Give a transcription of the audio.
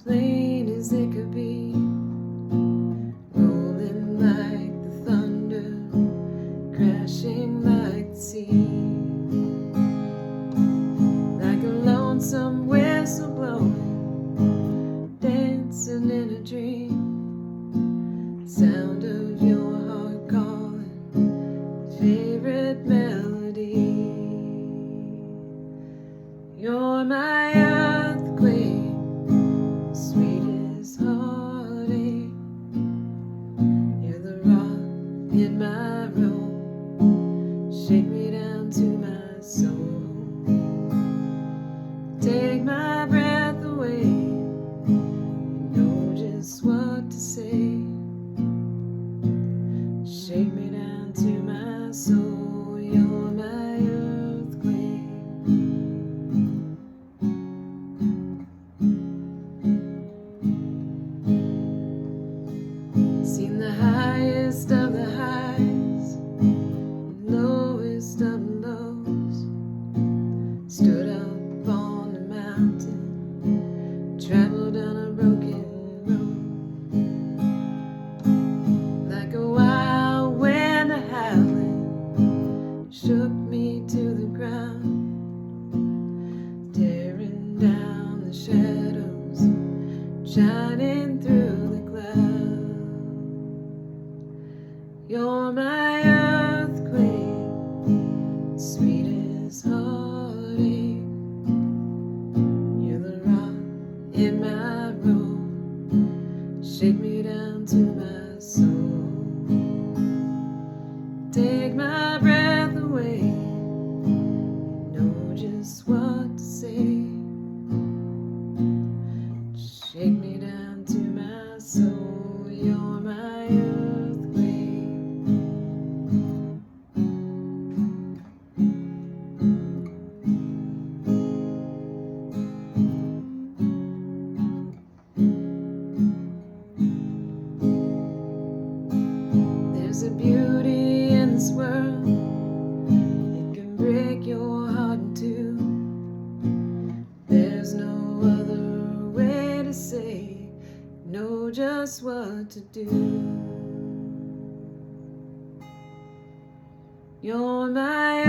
plain as it could be, rolling like the thunder, crashing like the sea, like a lonesome whistle blowing, dancing in a dream, sound of your heart calling, favorite melody. You're my earthquake, sweetest heartache. You're the rock in my road, shake me down to my soul. Take my breath away, you know just what to say. Shake me down to my soul. You're my earthquake. Seen the highest of the highs, lowest of the lows. Stood up on the mountain, traveled down a broken road. Like a wild wind howling, shook me to the ground, tearing down the shadows, shining through the clouds. You're my earthquake, sweetest heartache. You're the rock in my road, shake me down to my soul. Take my breath away, you know just what to say. Shake me down to my soul. You're my earthquake. There's a beauty in this world, it can break your heart in two. There's no other way to say, know just what to do. You're my